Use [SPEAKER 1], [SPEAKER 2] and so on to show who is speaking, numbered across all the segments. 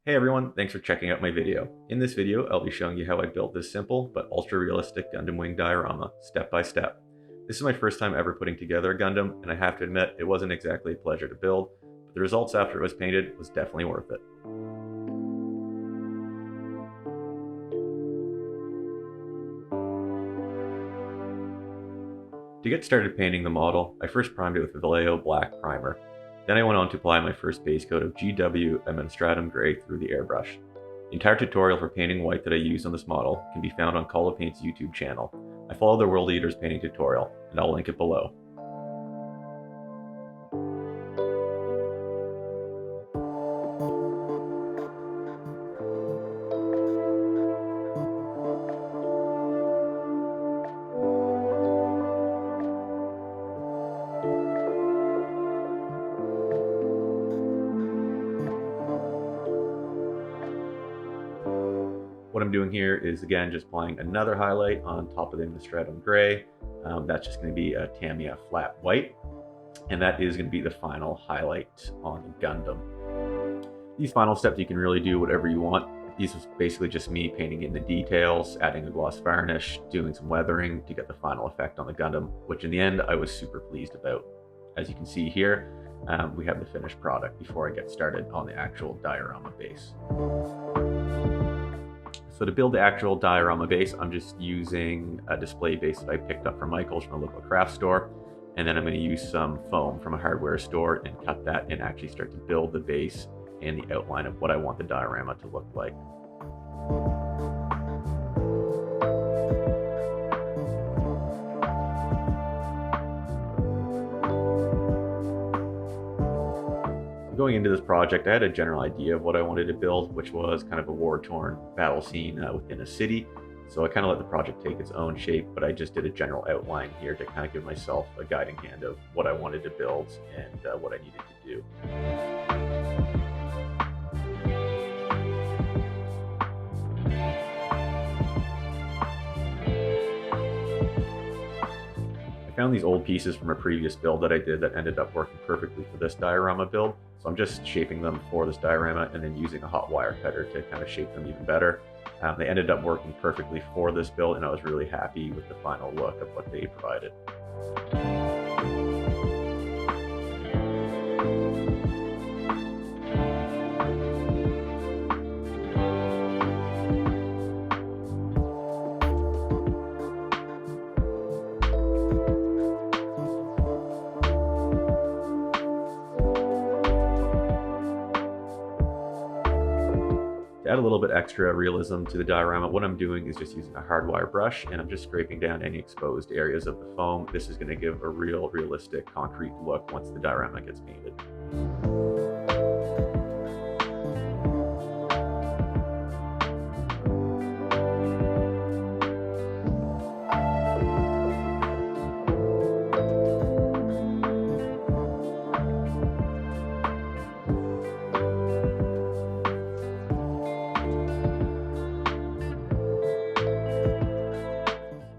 [SPEAKER 1] Hey everyone, thanks for checking out my video. In this video, I'll be showing you how I built this simple but ultra-realistic Gundam Wing diorama, step by step. This is my first time ever putting together a Gundam, and I have to admit, it wasn't exactly a pleasure to build, but the results after it was painted was definitely worth it. To get started painting the model, I first primed it with a Vallejo black primer. Then I went on to apply my first base coat of GW Administratum Gray through the airbrush. The entire tutorial for painting white that I used on this model can be found on Call of Paint's YouTube channel. I follow the World Eaters painting tutorial, and I'll link it below. What I'm doing here is, again, just applying another highlight on top of the Administratum Gray. That's just going to be a Tamiya flat white, and that is going to be the final highlight on the Gundam. These final steps, you can really do whatever you want. These was basically just me painting in the details, adding a gloss varnish, doing some weathering to get the final effect on the Gundam, which in the end I was super pleased about. As you can see here, we have the finished product before I get started on the actual diorama base. So to build the actual diorama base, I'm just using a display base that I picked up from Michael's from a local craft store. And then I'm going to use some foam from a hardware store and cut that and actually start to build the base and the outline of what I want the diorama to look like. Going into this project, I had a general idea of what I wanted to build, which was kind of a war-torn battle scene within a city. So I kind of let the project take its own shape, but I just did a general outline here to kind of give myself a guiding hand of what I wanted to build and what I needed to do. I found these old pieces from a previous build that I did that ended up working perfectly for this diorama build. So I'm just shaping them for this diorama and then using a hot wire cutter to kind of shape them even better. They ended up working perfectly for this build, and I was really happy with the final look of what they provided. To add a little bit extra realism to the diorama, what I'm doing is just using a hardwire brush, and I'm just scraping down any exposed areas of the foam. This is going to give a realistic concrete look once the diorama gets painted.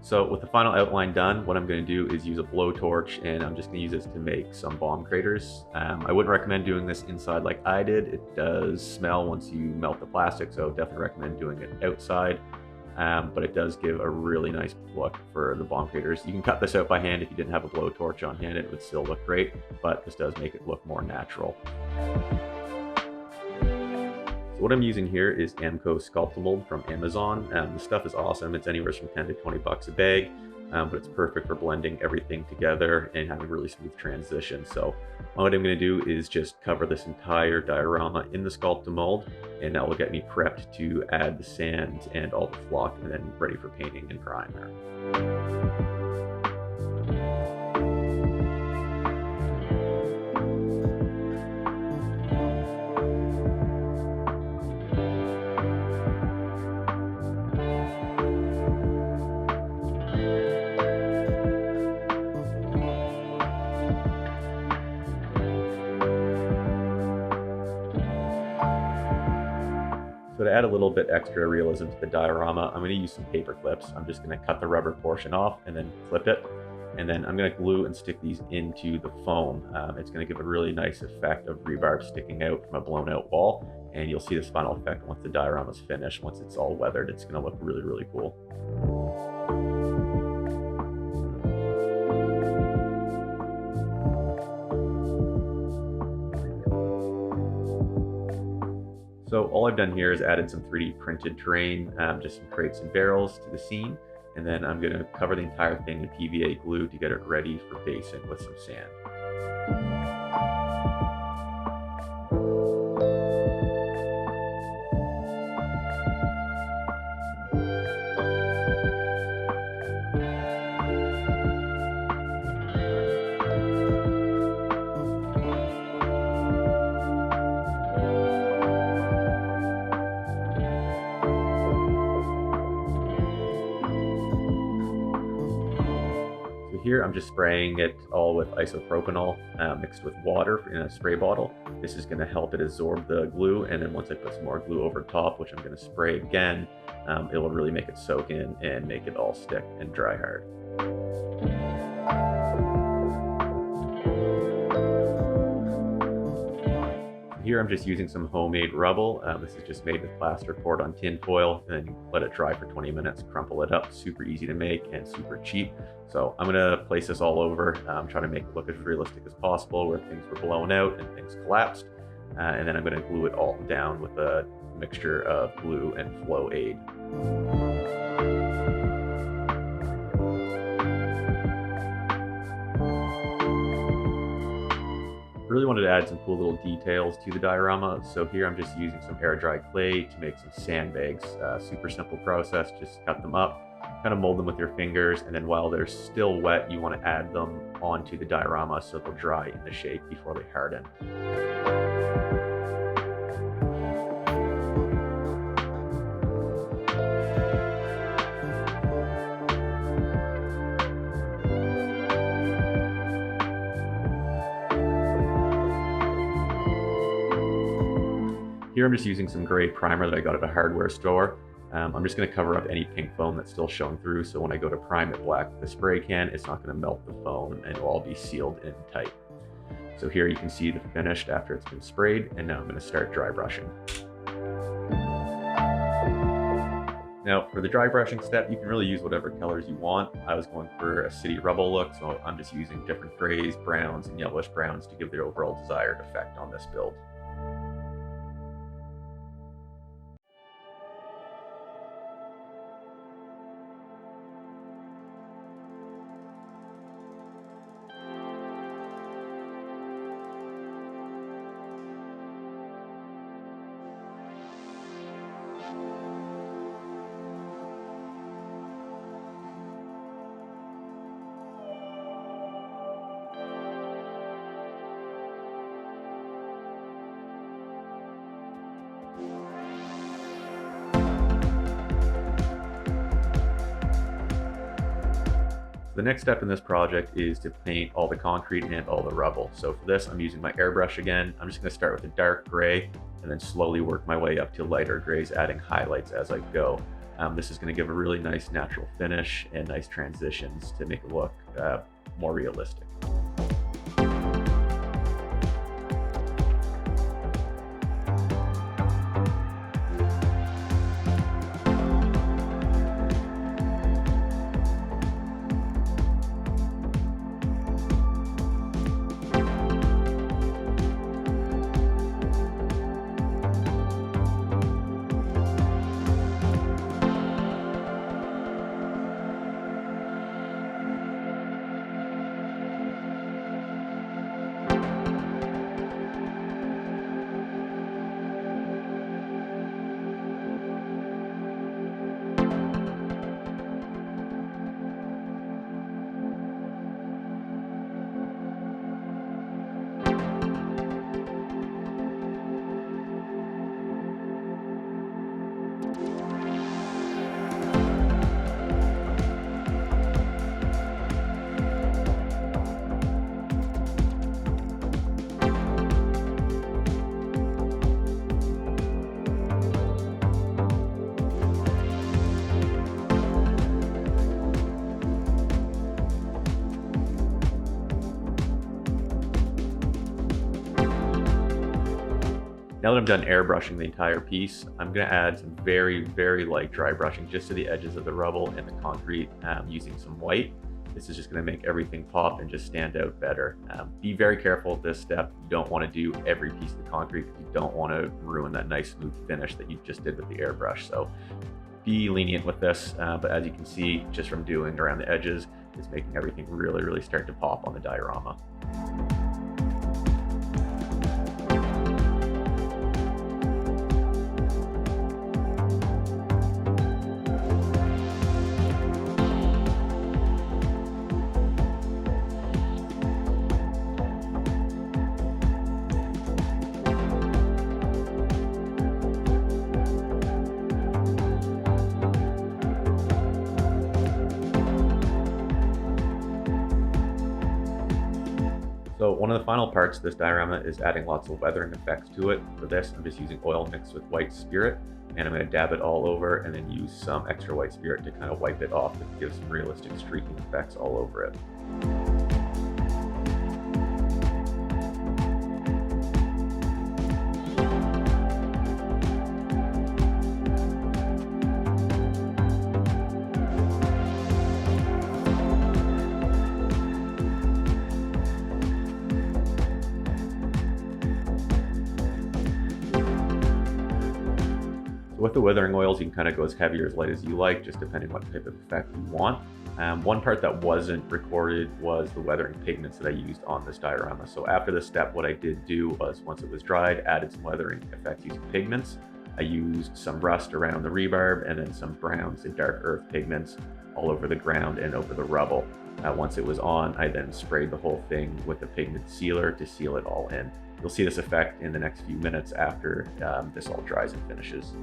[SPEAKER 1] So with the final outline done, what I'm going to do is use a blowtorch, and I'm just going to use this to make some bomb craters. I wouldn't recommend doing this inside like I did. It does smell once you melt the plastic, so definitely recommend doing it outside. But it does give a really nice look for the bomb craters. You can cut this out by hand if you didn't have a blowtorch on hand. It would still look great, but this does make it look more natural. What I'm using here is Amco Sculptamold from Amazon. The stuff is awesome. It's anywhere from 10 to 20 bucks a bag, but it's perfect for blending everything together and having really smooth transition. So what I'm going to do is just cover this entire diorama in the Sculptamold, and that will get me prepped to add the sand and all the flock, and then ready for painting and primer. So to add a little bit extra realism to the diorama, I'm going to use some paper clips. I'm just going to cut the rubber portion off and then clip it. And then I'm going to glue and stick these into the foam. It's going to give a really nice effect of rebarb sticking out from a blown out wall. And you'll see this final effect once the diorama is finished. Once it's all weathered, it's going to look really, really cool. So all I've done here is added some 3D printed terrain, just some crates and barrels to the scene. And then I'm going to cover the entire thing in PVA glue to get it ready for basing with some sand. Here I'm just spraying it all with isopropanol mixed with water in a spray bottle. This is going to help it absorb the glue, and then once I put some more glue over top, which I'm going to spray again, it will really make it soak in and make it all stick and dry hard. Here I'm just using some homemade rubble. This is just made with plasterboard on tin foil, and then you let it dry for 20 minutes, crumple it up. Super easy to make and super cheap. So I'm gonna place this all over, try to make it look as realistic as possible where things were blown out and things collapsed. And then I'm gonna glue it all down with a mixture of glue and flow aid. Really wanted to add some cool little details to the diorama, so here I'm just using some air dry clay to make some sandbags. Super simple process, just cut them up, kind of mold them with your fingers, and then while they're still wet, you want to add them onto the diorama so they'll dry in the shape before they harden. Here I'm just using some gray primer that I got at a hardware store. I'm just going to cover up any pink foam that's still showing through, so when I go to prime it black with the spray can, it's not going to melt the foam and it'll all be sealed in tight. So here you can see the finished after it's been sprayed, and now I'm going to start dry brushing. Now for the dry brushing step, you can really use whatever colors you want. I was going for a city rubble look, so I'm just using different grays, browns, and yellowish browns to give the overall desired effect on this build. The next step in this project is to paint all the concrete and all the rubble. So for this, I'm using my airbrush again. I'm just going to start with a dark gray and then slowly work my way up to lighter grays, adding highlights as I go. This is going to give a really nice natural finish and nice transitions to make it look more realistic. Now that I'm done airbrushing the entire piece, I'm going to add some very, very light dry brushing just to the edges of the rubble and the concrete using some white. This is just going to make everything pop and just stand out better. Be very careful with this step. You don't want to do every piece of the concrete because you don't want to ruin that nice smooth finish that you just did with the airbrush. So be lenient with this, but as you can see, just from doing around the edges, it's making everything really, really start to pop on the diorama. So one of the final parts of this diorama is adding lots of weathering effects to it. For this, I'm just using oil mixed with white spirit, and I'm going to dab it all over and then use some extra white spirit to kind of wipe it off and give some realistic streaking effects all over it. With the weathering oils, you can kind of go as heavy or as light as you like, just depending what type of effect you want. One part that wasn't recorded was the weathering pigments that I used on this diorama. So after this step, what I did do was, once it was dried, added some weathering effects using pigments. I used some rust around the rebarb and then some browns and dark earth pigments all over the ground and over the rubble. Once it was on, I then sprayed the whole thing with a pigment sealer to seal it all in. You'll see this effect in the next few minutes after this all dries and finishes.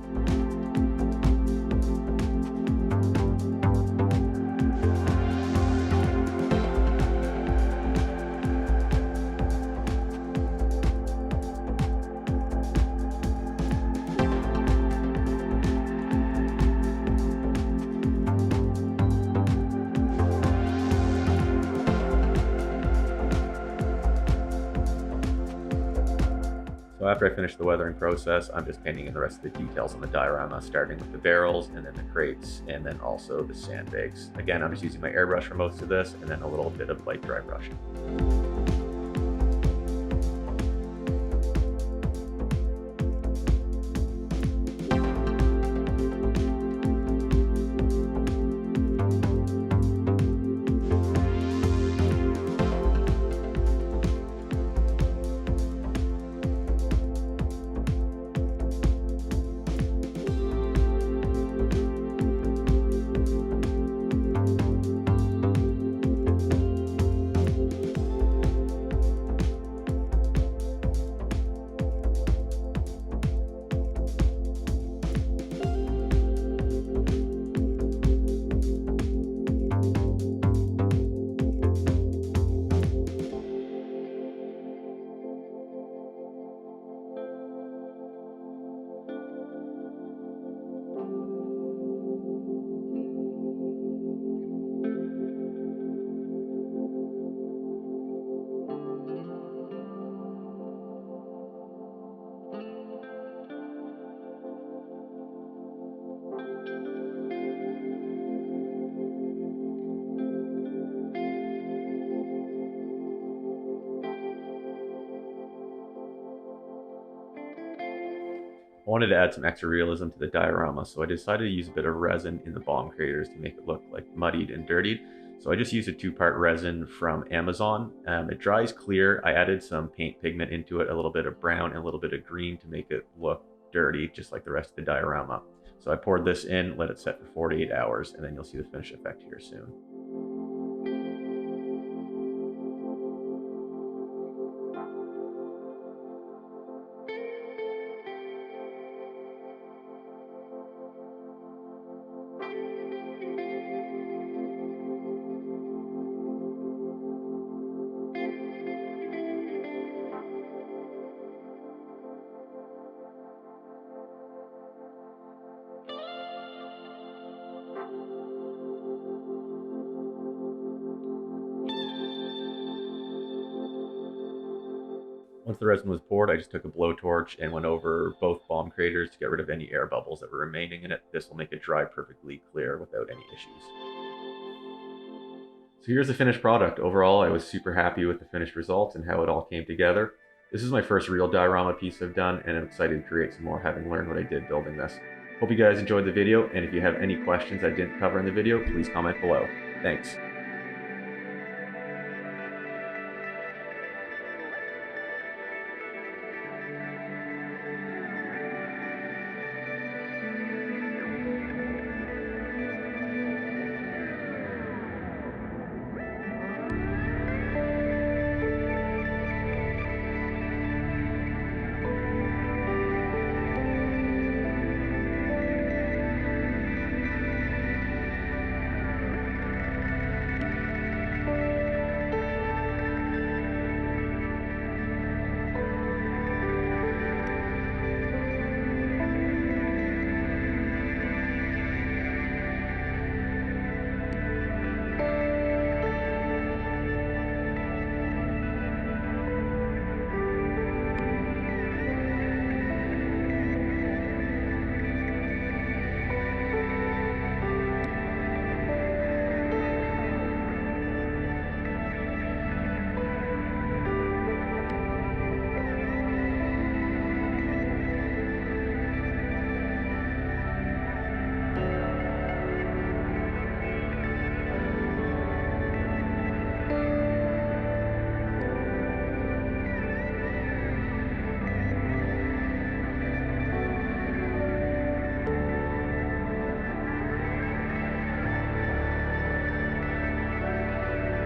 [SPEAKER 1] So after I finish the weathering process, I'm just painting in the rest of the details on the diorama, starting with the barrels and then the crates and then also the sandbags. Again, I'm just using my airbrush for most of this and then a little bit of light dry brushing. I wanted to add some extra realism to the diorama, so I decided to use a bit of resin in the bomb craters to make it look like muddied and dirtied. So I just used a 2-part resin from Amazon. It dries clear. I added some paint pigment into it, a little bit of brown and a little bit of green to make it look dirty, just like the rest of the diorama. So I poured this in, let it set for 48 hours, and then you'll see the finished effect here soon. Once the resin was poured, I just took a blowtorch and went over both bomb craters to get rid of any air bubbles that were remaining in it. This will make it dry perfectly clear without any issues. So here's the finished product. Overall, I was super happy with the finished results and how it all came together. This is my first real diorama piece I've done, and I'm excited to create some more, having learned what I did building this. Hope you guys enjoyed the video, and if you have any questions I didn't cover in the video, please comment below. Thanks.